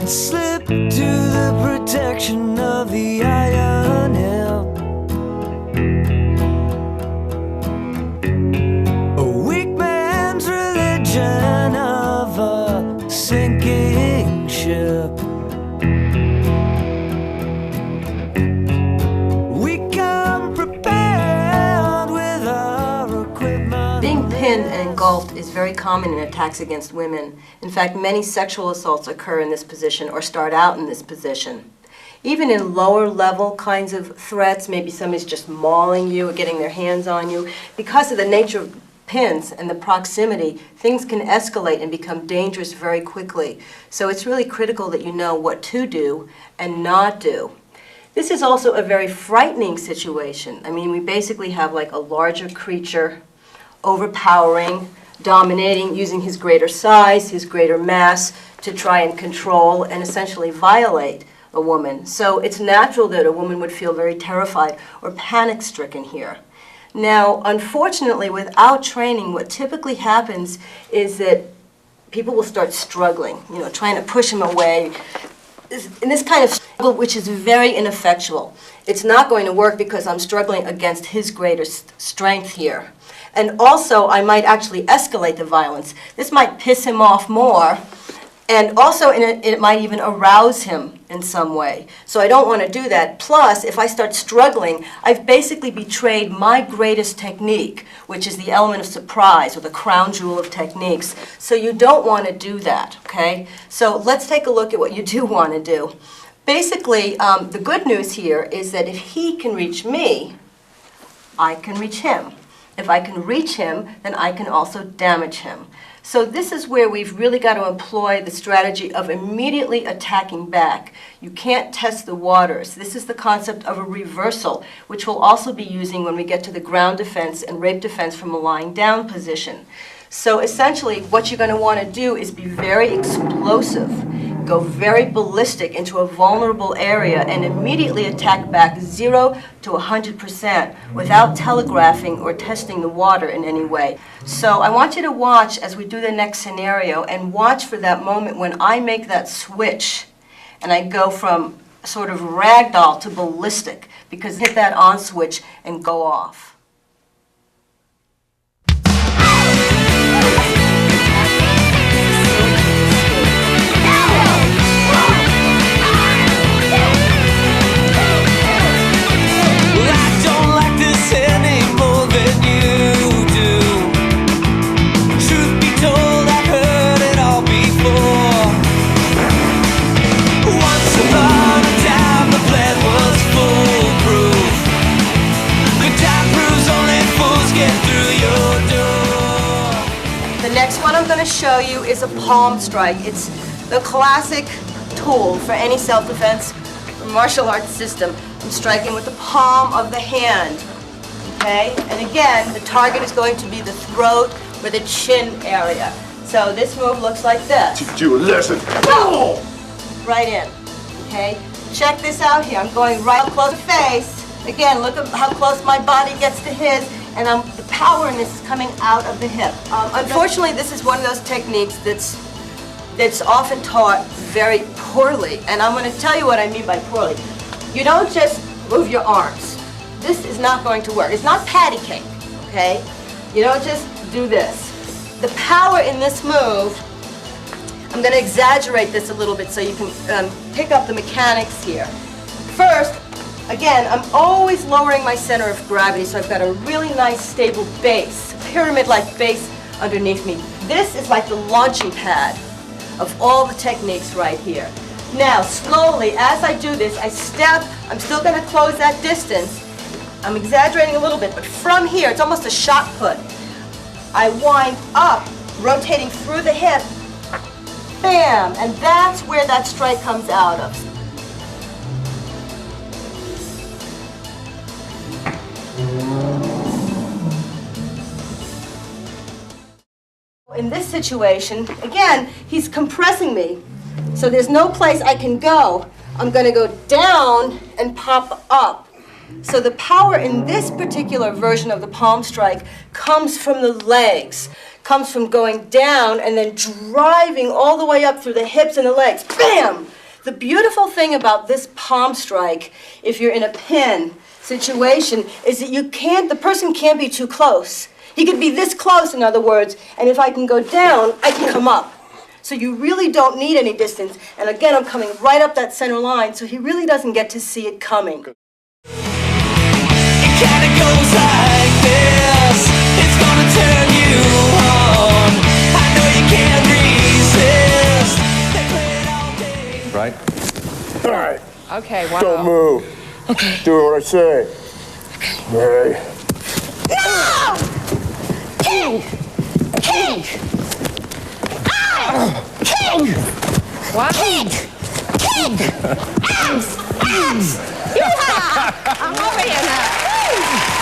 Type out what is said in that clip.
Slip to the protection of the iron helm. A weak man's religion of a sinking ship. We come prepared with our equipment. Being pinned and engulfed is very common in attacks against women. In fact, many sexual assaults occur in this position or start out in this position. Even in lower level kinds of threats, maybe somebody's just mauling you or getting their hands on you, because of the nature of pins and the proximity, things can escalate and become dangerous very quickly. So it's really critical that you know what to do and not do. This is also a very frightening situation. I mean, we basically have like a larger creature overpowering, dominating, using his greater size, his greater mass to try and control and essentially violate a woman. So it's natural that a woman would feel very terrified or panic-stricken here. Now, unfortunately, without training, what typically happens is that people will start struggling, trying to push him away. In this kind of struggle, which is very ineffectual. It's not going to work because I'm struggling against his greater strength here. And also, I might actually escalate the violence. This might piss him off more, and also it might even arouse him in some way. So I don't want to do that. Plus, if I start struggling, I've basically betrayed my greatest technique, which is the element of surprise, or the crown jewel of techniques. So you don't want to do that, okay? So let's take a look at what you do want to do. Basically, the good news here is that if he can reach me, I can reach him. If I can reach him, then I can also damage him. So this is where we've really got to employ the strategy of immediately attacking back. You can't test the waters. This is the concept of a reversal, which we'll also be using when we get to the ground defense and rape defense from a lying down position. So essentially, what you're going to want to do is be very explosive, go very ballistic into a vulnerable area and immediately attack back 0 to 100% without telegraphing or testing the water in any way. So I want you to watch as we do the next scenario and watch for that moment when I make that switch and I go from sort of ragdoll to ballistic, because hit that on switch and go off. The next one I'm going to show you is a palm strike. It's the classic tool for any self-defense or martial arts system. I'm striking with the palm of the hand, okay? And again, the target is going to be the throat or the chin area. So this move looks like this. Teach you a lesson. Go! Right in, okay? Check this out here. I'm going right up close to face. Again, look at how close my body gets to his, and the power in this is coming out of the hip. Unfortunately, this is one of those techniques that's often taught very poorly, and I'm going to tell you what I mean by poorly. You don't just move your arms. This is not going to work. It's not patty cake, okay? You don't just do this. The power in this move, I'm going to exaggerate this a little bit so you can pick up the mechanics here. First, again, I'm always lowering my center of gravity, so I've got a really nice stable base, pyramid-like base underneath me. This is like the launching pad of all the techniques right here. Now, slowly, as I do this, I step. I'm still going to close that distance. I'm exaggerating a little bit, but from here, it's almost a shot put. I wind up, rotating through the hip, bam, and that's where that strike comes out of. In this situation, again, he's compressing me, so there's no place I can go I'm going to go down and pop up. So the power in this particular version of the palm strike comes from the legs, comes from going down and then driving all the way up through the hips and the legs. Bam! The beautiful thing about this palm strike, if you're in a pin situation, is that the person can't be too close. He could be this close, in other words, and if I can go down, I can come up. So you really don't need any distance. And again, I'm coming right up that center line, so he really doesn't get to see it coming. It kinda goes like this. It's gonna turn you on. I know you can't resist. They play it all day. Right? All right. Okay, wow. Don't move. Okay. Do what I say. Okay. No! King! King! Ah! King! What? King! King! Axe! Axe! Yeehaw! I'm over here now.